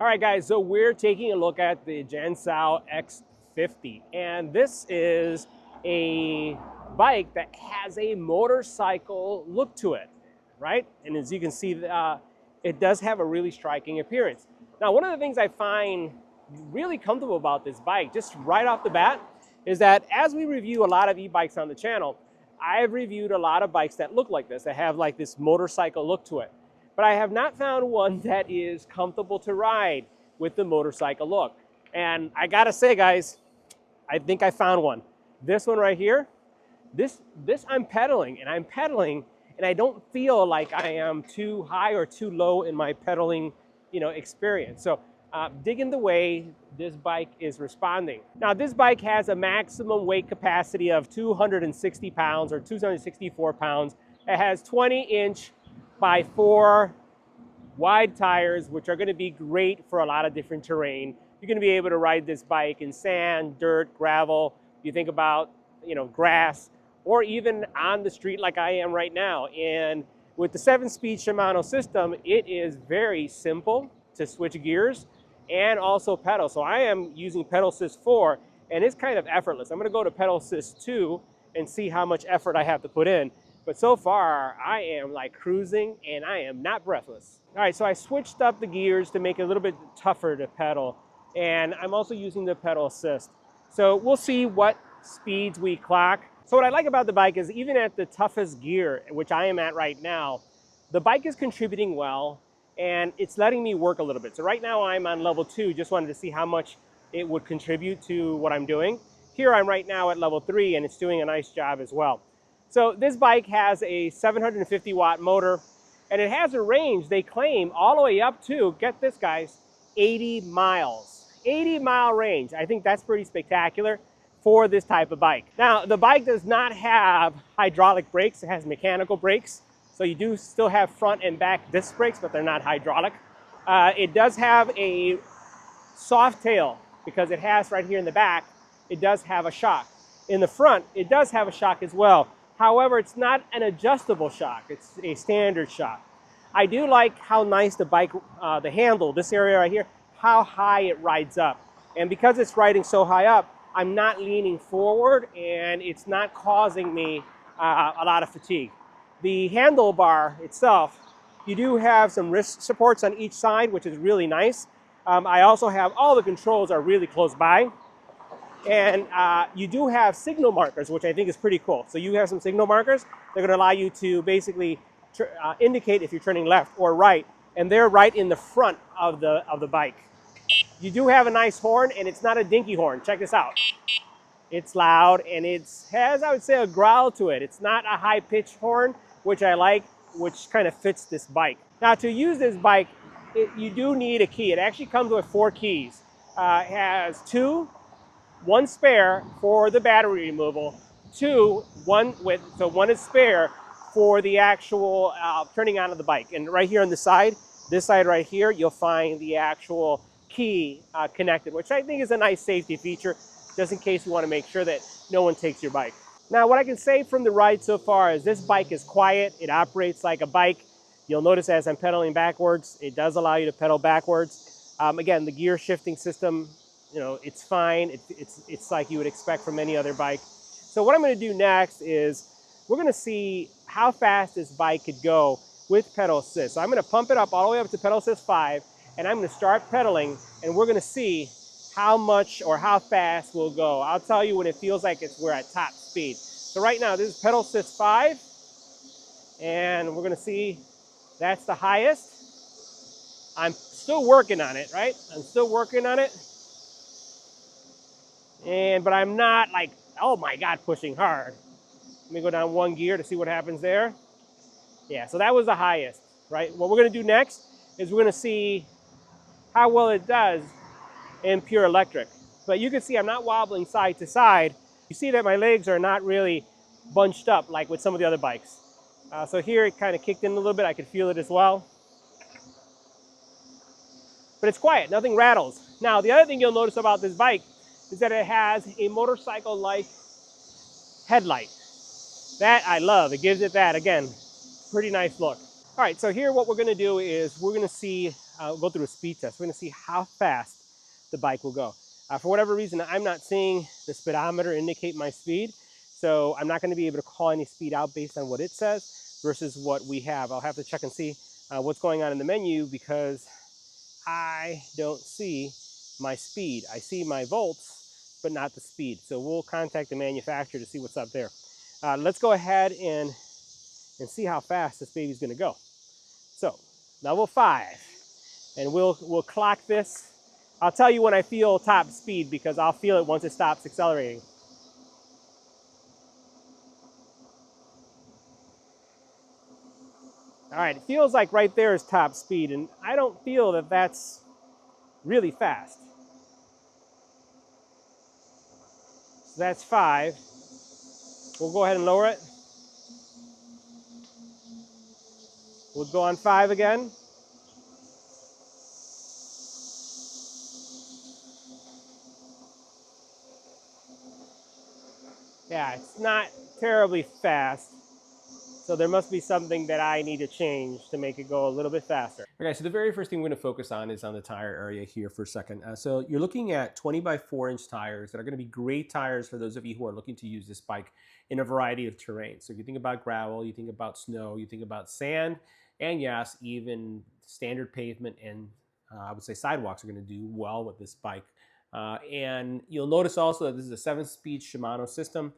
All right, guys, so we're taking a look at the Jansno X50, and this is a bike that has a motorcycle look to it, right? And as you can see, it does have a really striking appearance. Now, one of the things I find really comfortable about this bike, just right off the bat, is that as we review a lot of e-bikes on the channel, I've reviewed a lot of bikes that look like this, that have like this motorcycle look to it. But I have not found one that is comfortable to ride with the motorcycle look. And I gotta say, guys, I think I found one. This one right here, this I'm pedaling, and I don't feel like I am too high or too low in my pedaling, experience. So digging the way this bike is responding. Now, this bike has a maximum weight capacity of 260 pounds or 264 pounds. It has 20-inch by 4 wide tires, which are going to be great for a lot of different terrain. You're going to be able to ride this bike in sand, dirt, gravel. You think about, grass, or even on the street like I am right now. And with the 7-speed Shimano system, it is very simple to switch gears and also pedal. So I am using pedal assist 4, and it's kind of effortless. I'm going to go to pedal assist 2 and see how much effort I have to put in. But so far, I am like cruising, and I am not breathless. All right, so I switched up the gears to make it a little bit tougher to pedal, and I'm also using the pedal assist. So we'll see what speeds we clock. So what I like about the bike is even at the toughest gear, which I am at right now, the bike is contributing well, and it's letting me work a little bit. So right now I'm on level 2, just wanted to see how much it would contribute to what I'm doing. Here I'm right now at level 3, and it's doing a nice job as well. So this bike has a 750 watt motor, and it has a range, they claim, all the way up to, get this guys, 80 miles. 80-mile range. I think that's pretty spectacular for this type of bike. Now, the bike does not have hydraulic brakes, it has mechanical brakes. So you do still have front and back disc brakes, but they're not hydraulic. It does have a soft tail because it has right here in the back, it does have a shock. In the front, it does have a shock as well. However, it's not an adjustable shock, it's a standard shock. I do like how nice the bike, the handle, this area right here, how high it rides up. And because it's riding so high up, I'm not leaning forward, and it's not causing me a lot of fatigue. The handlebar itself, you do have some wrist supports on each side, which is really nice. I also have all the controls are really close by. And you do have signal markers, which I think is pretty cool. So you have some signal markers. They're going to allow you to basically indicate if you're turning left or right. And they're right in the front of the bike. You do have a nice horn, and it's not a dinky horn. Check this out. It's loud, and it has, I would say, a growl to it. It's not a high-pitched horn, which I like, which kind of fits this bike. Now, to use this bike, you do need a key. It actually comes with 4 keys. It has 2, 1 spare for the battery removal, 1 is spare for the actual turning on of the bike. And right here on the side, this side right here, you'll find the actual key connected, which I think is a nice safety feature, just in case you want to make sure that no one takes your bike. Now, what I can say from the ride so far is this bike is quiet. It operates like a bike. You'll notice as I'm pedaling backwards, it does allow you to pedal backwards. Again, the gear shifting system, it's fine. It's like you would expect from any other bike. So what I'm going to do next is we're going to see how fast this bike could go with pedal assist. So I'm going to pump it up all the way up to pedal assist 5, and I'm going to start pedaling, and we're going to see how much or how fast we'll go. I'll tell you when it feels like we're at top speed. So right now, this is pedal assist 5, and we're going to see that's the highest. I'm still working on it, right? I'm still working on it. But I'm not like, oh my God, pushing hard. Let me go down 1 gear to see what happens there. Yeah, so that was the highest, right? What we're going to do next is we're going to see how well it does in pure electric. But you can see I'm not wobbling side to side. You see that my legs are not really bunched up like with some of the other bikes. So here it kind of kicked in a little bit. I could feel it as well. But it's quiet, nothing rattles. Now, the other thing you'll notice about this bike is that it has a motorcycle-like headlight. That I love. It gives it that, again, pretty nice look. All right, so here what we're going to do is we're going to see go through a speed test. We're going to see how fast the bike will go. For whatever reason, I'm not seeing the speedometer indicate my speed, so I'm not going to be able to call any speed out based on what it says versus what we have. I'll have to check and see what's going on in the menu because I don't see my speed. I see my volts, but not the speed. So we'll contact the manufacturer to see what's up there. Let's go ahead and see how fast this baby's going to go. So level 5, and we'll clock this. I'll tell you when I feel top speed because I'll feel it once it stops accelerating. All right, it feels like right there is top speed, and I don't feel that that's really fast. So that's 5. We'll go ahead and lower it. We'll go on 5 again. Yeah, it's not terribly fast. So there must be something that I need to change to make it go a little bit faster. Okay, so the very first thing we're going to focus on is on the tire area here for a second. So you're looking at 20 by 4-inch tires that are going to be great tires for those of you who are looking to use this bike in a variety of terrain. So if you think about gravel, you think about snow, you think about sand, and yes, even standard pavement and I would say sidewalks are going to do well with this bike. And you'll notice also that this is a 7-speed Shimano system.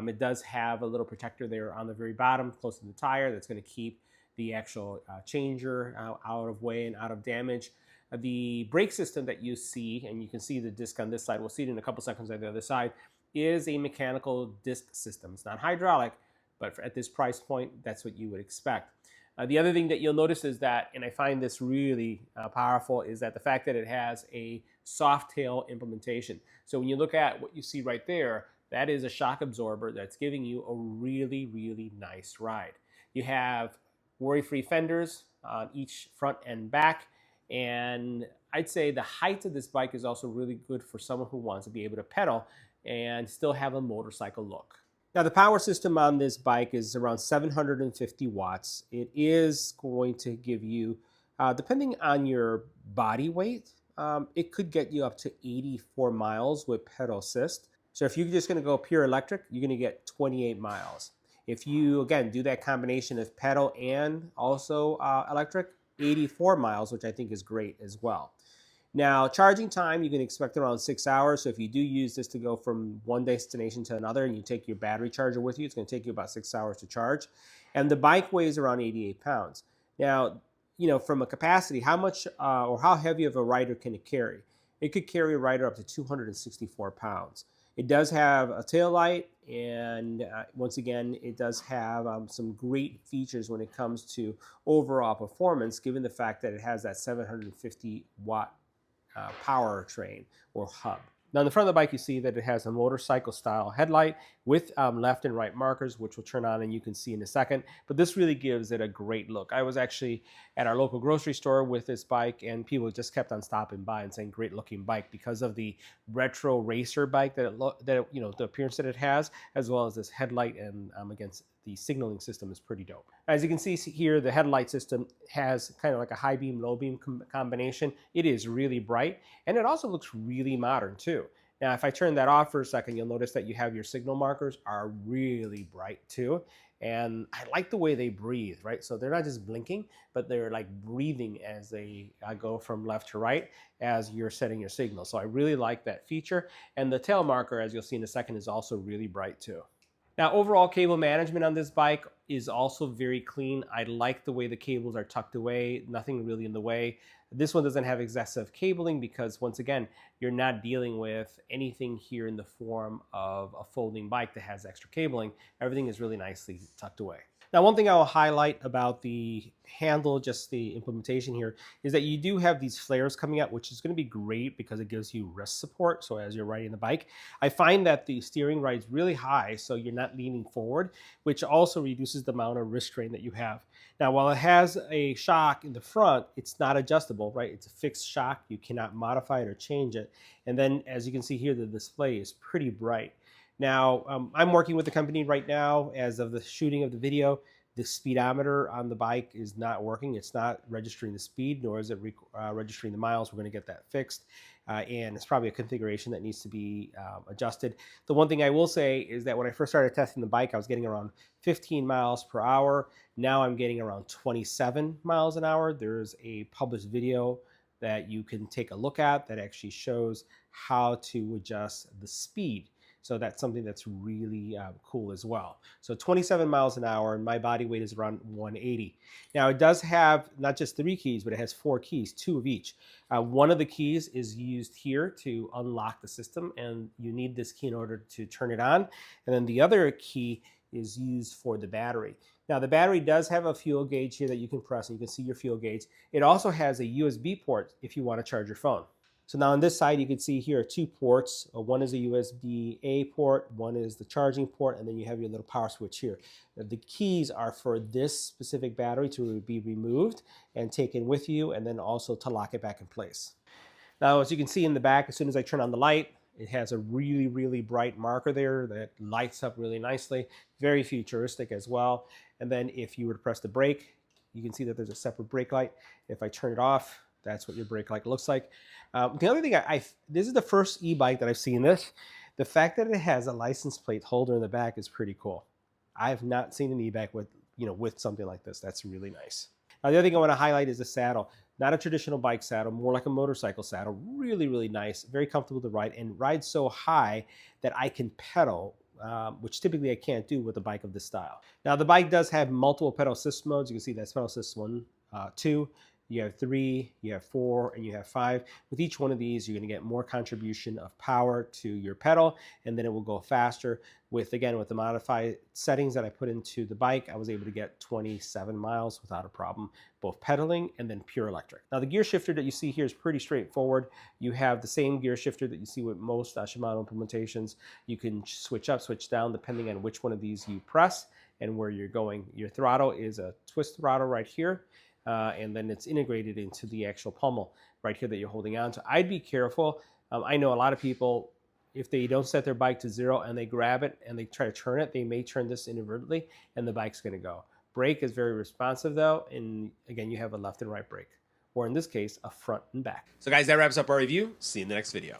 It does have a little protector there on the very bottom close to the tire that's going to keep the actual changer out of way and out of damage. The brake system that you see, and you can see the disc on this side, we'll see it in a couple seconds on the other side, is a mechanical disc system. It's not hydraulic, but at this price point, that's what you would expect. The other thing that you'll notice is that, and I find this really powerful, is that the fact that it has a soft tail implementation. So when you look at what you see right there, that is a shock absorber that's giving you a really, really nice ride. You have worry-free fenders on each front and back, and I'd say the height of this bike is also really good for someone who wants to be able to pedal and still have a motorcycle look. Now the power system on this bike is around 750 watts. It is going to give you, depending on your body weight, it could get you up to 84 miles with pedal assist. So if you're just going to go pure electric, you're going to get 28 miles. If you, again, do that combination of pedal and also electric, 84 miles, which I think is great as well. Now, charging time, you can expect around 6 hours. So if you do use this to go from one destination to another and you take your battery charger with you, it's going to take you about 6 hours to charge. And the bike weighs around 88 pounds. Now, you know, from a capacity, how much or how heavy of a rider can it carry? It could carry a rider up to 264 pounds. It does have a tail light, and once again, it does have some great features when it comes to overall performance, given the fact that it has that 750 watt powertrain or hub. Now, in the front of the bike, you see that it has a motorcycle style headlight with left and right markers, which will turn on and you can see in a second. But this really gives it a great look. I was actually at our local grocery store with this bike, and people just kept on stopping by and saying, great looking bike, because of the retro racer bike that the appearance that it has, as well as this headlight, and against the signaling system is pretty dope. As you can see here, the headlight system has kind of like a high beam, low beam combination. It is really bright, and it also looks really modern too. Now, if I turn that off for a second, you'll notice that you have your signal markers are really bright too. And I like the way they breathe, right? So they're not just blinking, but they're like breathing as they go from left to right as you're setting your signal. So I really like that feature. And the tail marker, as you'll see in a second, is also really bright too. Now, overall cable management on this bike is also very clean. I like the way the cables are tucked away, nothing really in the way. This one doesn't have excessive cabling because, once again, you're not dealing with anything here in the form of a folding bike that has extra cabling. Everything is really nicely tucked away. Now, one thing I will highlight about the handle, just the implementation here, is that you do have these flares coming out, which is going to be great because it gives you wrist support. So as you're riding the bike, I find that the steering rides really high, so you're not leaning forward, which also reduces the amount of wrist strain that you have. Now, while it has a shock in the front, it's not adjustable, right? It's a fixed shock. You cannot modify it or change it. And then, as you can see here, the display is pretty bright. Now, I'm working with the company right now as of the shooting of the video The speedometer on the bike is not working. It's not registering the speed, nor is it registering the miles. We're going to get that fixed. And it's probably a configuration that needs to be adjusted. The one thing I will say is that when I first started testing the bike, I was getting around 15 miles per hour. Now I'm getting around 27 miles an hour. There's a published video that you can take a look at that actually shows how to adjust the speed. So that's something that's really cool as well. So 27 miles an hour, and my body weight is around 180. Now it does have not just 3 keys, but it has 4 keys, 2 of each. One of the keys is used here to unlock the system, and you need this key in order to turn it on. And then the other key is used for the battery. Now the battery does have a fuel gauge here that you can press, and you can see your fuel gauge. It also has a USB port if you want to charge your phone. So now on this side, you can see here are 2 ports. One is a USB-A port, one is the charging port, and then you have your little power switch here. The keys are for this specific battery to be removed and taken with you, and then also to lock it back in place. Now, as you can see in the back, as soon as I turn on the light, it has a really, really bright marker there that lights up really nicely. Very futuristic as well. And then if you were to press the brake, you can see that there's a separate brake light. If I turn it off, that's what your brake light looks like. The other thing, this is the first e-bike that I've seen this. The fact that it has a license plate holder in the back is pretty cool. I have not seen an e-bike with, with something like this. That's really nice. Now, the other thing I want to highlight is the saddle. Not a traditional bike saddle, more like a motorcycle saddle. Really, really nice, very comfortable to ride, and rides so high that I can pedal, which typically I can't do with a bike of this style. Now, the bike does have multiple pedal assist modes. You can see that's pedal assist 1, 2. You have 3, you have 4, and you have 5. With each one of these, you're going to get more contribution of power to your pedal, and then it will go faster. With the modified settings that I put into the bike, I was able to get 27 miles without a problem, both pedaling and then pure electric. Now, the gear shifter that you see here is pretty straightforward. You have the same gear shifter that you see with most Shimano implementations. You can switch up, switch down, depending on which one of these you press and where you're going. Your throttle is a twist throttle right here. And then it's integrated into the actual pommel right here that you're holding on to. I'd be careful. I know a lot of people, if they don't set their bike to 0 and they grab it and they try to turn it, they may turn this inadvertently and the bike's going to go. Brake is very responsive though, and again, you have a left and right brake, or in this case, a front and back. So guys, that wraps up our review. See you in the next video.